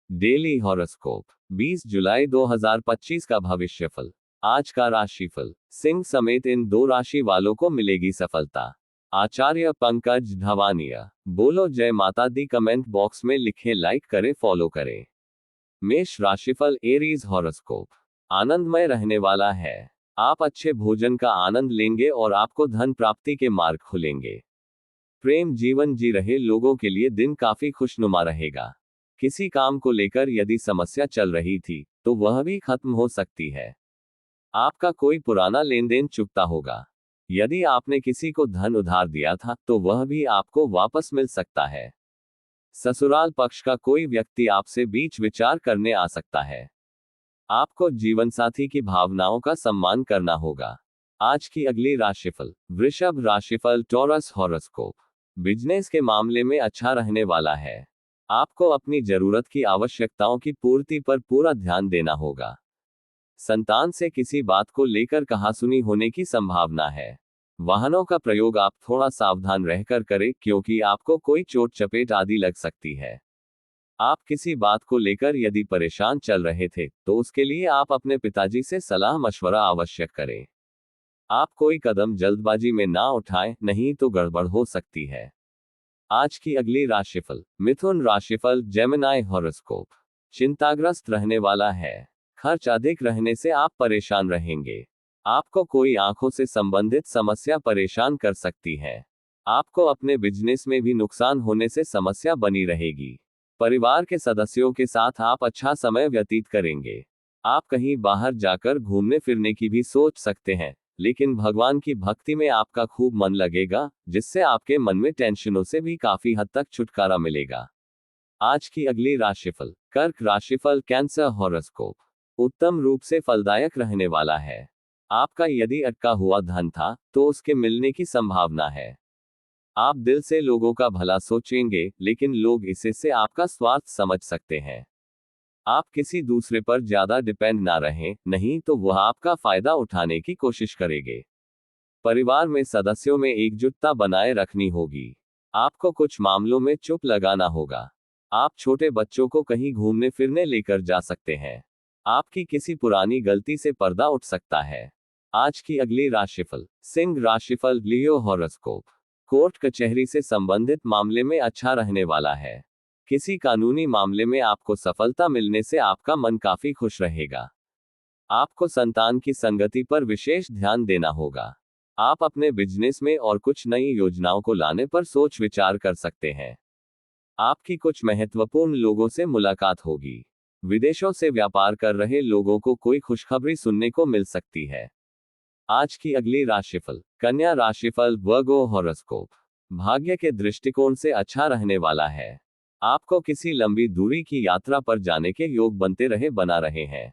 Daily horoscope 20 जुलाई 2025 का भविष्यफल। आज का राशिफल। सिंह समेत इन 2 राशि वालों को मिलेगी सफलता। आचार्य पंकज धवानिया। बोलो जय माता दी। कमेंट बॉक्स में लिखें, लाइक करें, फॉलो करें। मेष राशिफल। Aries horoscope. आनंदमय रहने वाला है। आप अच्छे भोजन का आनंद लेंगे और आपको धन प्राप्ति के मार्ग खुलेंगे। प्रेम जीवन जी रहे लोगों के लिए दिन काफी खुशनुमा रहेगा। किसी काम को लेकर यदि समस्या चल रही थी तो वह भी खत्म हो सकती है। आपका कोई पुराना लेन देन चुकता होगा। यदि आपने किसी को धन उधार दिया था तो वह भी आपको वापस मिल सकता है। ससुराल पक्ष का कोई व्यक्ति आपसे बीच विचार करने आ सकता है। आपको जीवनसाथी की भावनाओं का सम्मान करना होगा। आज की अगली राशिफल। वृषभ राशिफल। Taurus horoscope. बिजनेस के मामले में अच्छा रहने वाला है। आपको अपनी जरूरत की आवश्यकताओं की पूर्ति पर पूरा ध्यान देना होगा। संतान से किसी बात को लेकर कहासुनी होने की संभावना है। वाहनों का प्रयोग आप थोड़ा सावधान रहकर करें क्योंकि आपको कोई चोट चपेट आदि लग सकती है। आप किसी बात को लेकर यदि परेशान चल रहे थे तो उसके लिए आप अपने पिताजी से सलाह मशवरा आवश्यक करें। आप कोई कदम जल्दबाजी में ना उठाएं, नहीं तो गड़बड़ हो सकती है। आज की अगली राशिफल। मिथुन राशिफल। Gemini horoscope. चिंताग्रस्त रहने वाला है। खर्च अधिक रहने से आप परेशान रहेंगे। आपको कोई आंखों से संबंधित समस्या परेशान कर सकती है। आपको अपने बिजनेस में भी नुकसान होने से समस्या बनी रहेगी। परिवार के सदस्यों के साथ आप अच्छा समय व्यतीत करेंगे। आप कहीं बाहर जाकर घूमने फिरने की भी सोच सकते हैं, लेकिन भगवान की भक्ति में आपका खूब मन लगेगा, जिससे आपके मन में टेंशनों से भी काफी हद तक छुटकारा मिलेगा। आज की अगली राशिफल। कर्क राशिफल। Cancer horoscope. उत्तम रूप से फलदायक रहने वाला है। आपका यदि अटका हुआ धन था तो उसके मिलने की संभावना है। आप दिल से लोगों का भला सोचेंगे, लेकिन लोग इससे आपका स्वार्थ समझ सकते हैं। आप किसी दूसरे पर ज्यादा डिपेंड ना रहें, नहीं तो वह आपका फायदा उठाने की कोशिश करेंगे। परिवार में सदस्यों में एकजुटता बनाए रखनी होगी। आपको कुछ मामलों में चुप लगाना होगा। आप छोटे बच्चों को कहीं घूमने फिरने लेकर जा सकते हैं। आपकी किसी पुरानी गलती से पर्दा उठ सकता है। आज की अगली राशिफल। सिंह राशिफल। लियो हॉरोस्कोप। कोर्ट कचहरी से संबंधित मामले में अच्छा रहने वाला है। किसी कानूनी मामले में आपको सफलता मिलने से आपका मन काफी खुश रहेगा। आपको संतान की संगति पर विशेष ध्यान देना होगा। आप अपने बिजनेस में और कुछ नई योजनाओं को लाने पर सोच विचार कर सकते हैं। आपकी कुछ महत्वपूर्ण लोगों से मुलाकात होगी। विदेशों से व्यापार कर रहे लोगों को कोई खुशखबरी सुनने को मिल सकती है। आज की अगली राशिफल। कन्या राशिफल। वर्गो हॉरोस्कोप। भाग्य के दृष्टिकोण से अच्छा रहने वाला है। आपको किसी लंबी दूरी की यात्रा पर जाने के योग बना रहे हैं।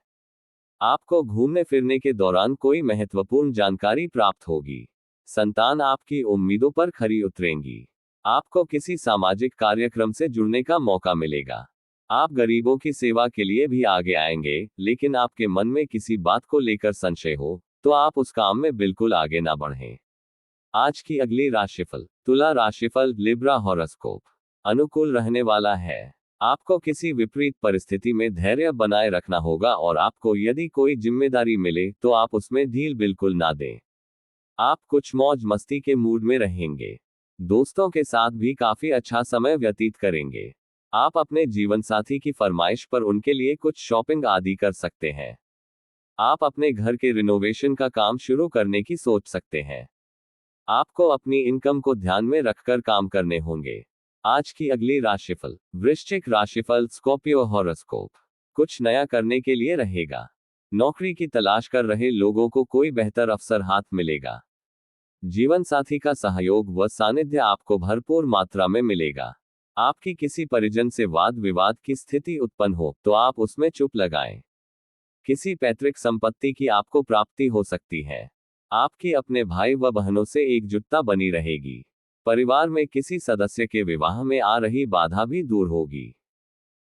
आपको घूमने फिरने के दौरान कोई महत्वपूर्ण जानकारी प्राप्त होगी। संतान आपकी उम्मीदों पर खरी उतरेंगी। आपको किसी सामाजिक कार्यक्रम से जुड़ने का मौका मिलेगा। आप गरीबों की सेवा के लिए भी आगे आएंगे, लेकिन आपके मन में किसी बात को लेकर संशय हो तो आप उस काम में बिल्कुल आगे ना बढ़ें। आज की अगली राशिफल। तुला राशिफल। Libra horoscope. अनुकूल रहने वाला है। आपको किसी विपरीत परिस्थिति में धैर्य बनाए रखना होगा और आपको यदि कोई जिम्मेदारी मिले तो आप उसमें ढील बिल्कुल ना दें। आप कुछ मौज मस्ती के मूड में रहेंगे। दोस्तों के साथ भी काफी अच्छा समय व्यतीत करेंगे। आप अपने जीवनसाथी की फरमाइश पर उनके लिए कुछ शॉपिंग आदि कर सकते हैं। आप अपने घर के रिनोवेशन का काम शुरू करने की सोच सकते हैं। आपको अपनी इनकम को ध्यान में रखकर काम करने होंगे। आज की अगली राशिफल। वृश्चिक राशिफल। Scorpio horoscope. कुछ नया करने के लिए रहेगा। नौकरी की तलाश कर रहे लोगों को कोई बेहतर अवसर हाथ मिलेगा। जीवन साथी का सहयोग व सानिध्य आपको भरपूर मात्रा में मिलेगा। आपकी किसी परिजन से वाद विवाद की स्थिति उत्पन्न हो तो आप उसमें चुप लगाएं। किसी पैतृक संपत्ति की आपको प्राप्ति हो सकती है। आपकी अपने भाई व बहनों से एकजुटता बनी रहेगी। परिवार में किसी सदस्य के विवाह में आ रही बाधा भी दूर होगी।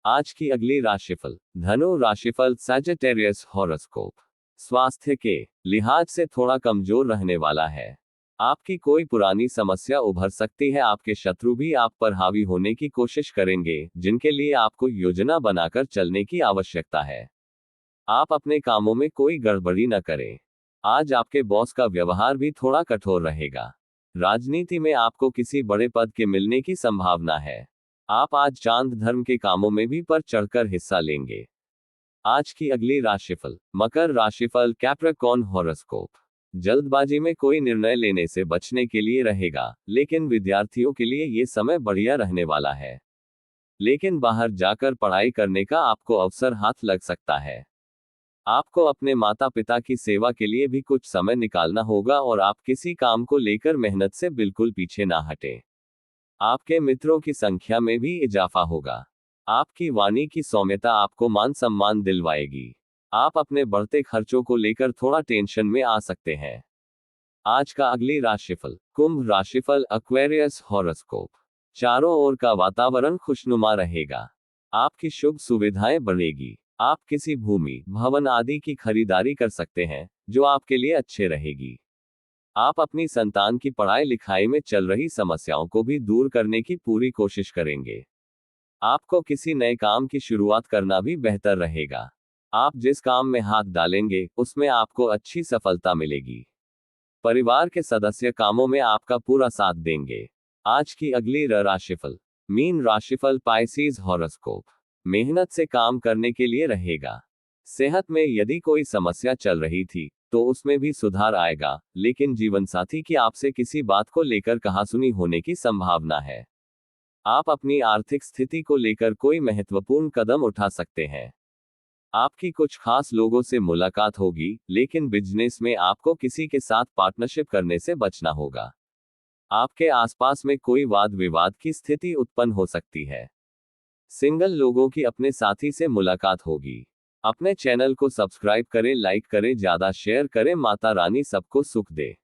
आज की अगली राशिफल। धनु राशिफल। Sagittarius horoscope. स्वास्थ्य के लिहाज से थोड़ा कमजोर रहने वाला है। आपकी कोई पुरानी समस्या उभर सकती है। आपके शत्रु भी आप पर हावी होने की कोशिश करेंगे, जिनके लिए आपको योजना बनाकर चलने की आवश्यकता है। आप अपने कामों में कोई गड़बड़ी न करें। आज आपके बॉस का व्यवहार भी थोड़ा कठोर रहेगा। राजनीति में आपको किसी बड़े पद के मिलने की संभावना है। आप आज चांद धर्म के कामों में भी बढ़ चढ़कर हिस्सा लेंगे। आज की अगली राशिफल। मकर राशिफल, कैप्रिकॉर्न हॉरोस्कोप। जल्दबाजी में कोई निर्णय लेने से बचने के लिए रहेगा, लेकिन विद्यार्थियों के लिए ये समय बढ़िया रहने वाला है। लेकिन बाहर जाकर पढ़ाई करने का आपको अवसर हाथ लग सकता है। आपको अपने माता पिता की सेवा के लिए भी कुछ समय निकालना होगा और आप किसी काम को लेकर मेहनत से बिल्कुल पीछे ना हटें। आपके मित्रों की संख्या में भी इजाफा होगा। आपकी वाणी की सौम्यता आपको मान सम्मान दिलवाएगी। आप अपने बढ़ते खर्चों को लेकर थोड़ा टेंशन में आ सकते हैं। आज का अगली राशिफल। कुंभ राशिफल, एक्वेरियस हॉरोस्कोप। चारों ओर का वातावरण खुशनुमा रहेगा। आपकी शुभ सुविधाएं बढ़ेगी। आप किसी भूमि, भवन आदि की खरीदारी कर सकते हैं, जो आपके लिए अच्छे रहेगी। आप अपनी संतान की पढ़ाई लिखाई में चल रही समस्याओं को भी दूर करने की पूरी कोशिश करेंगे। आपको किसी नए काम की शुरुआत करना भी बेहतर रहेगा। आप जिस काम में हाथ डालेंगे, उसमें आपको अच्छी सफलता मिलेगी। परिवार के सदस्य कामों में आपका पूरा साथ देंगे। आज की अगली राशिफल। मीन राशिफल, पाइसेस हॉरोस्कोप। मेहनत से काम करने के लिए रहेगा। सेहत में यदि कोई समस्या चल रही थी, तो उसमें भी सुधार आएगा, लेकिन जीवनसाथी की आपसे किसी बात को लेकर कहासुनी होने की संभावना है। आप अपनी आर्थिक स्थिति को लेकर कोई महत्वपूर्ण कदम उठा सकते हैं। आपकी कुछ खास लोगों से मुलाकात होगी, लेकिन बिजनेस में आपको किसी के साथ पार्टनरशिप करने से बचना होगा। आपके आसपास में कोई वाद विवाद की स्थिति उत्पन्न हो सकती है। सिंगल लोगों की अपने साथी से मुलाकात होगी। अपने चैनल को सब्सक्राइब करें, लाइक करें, ज्यादा शेयर करें। माता रानी सबको सुख दे।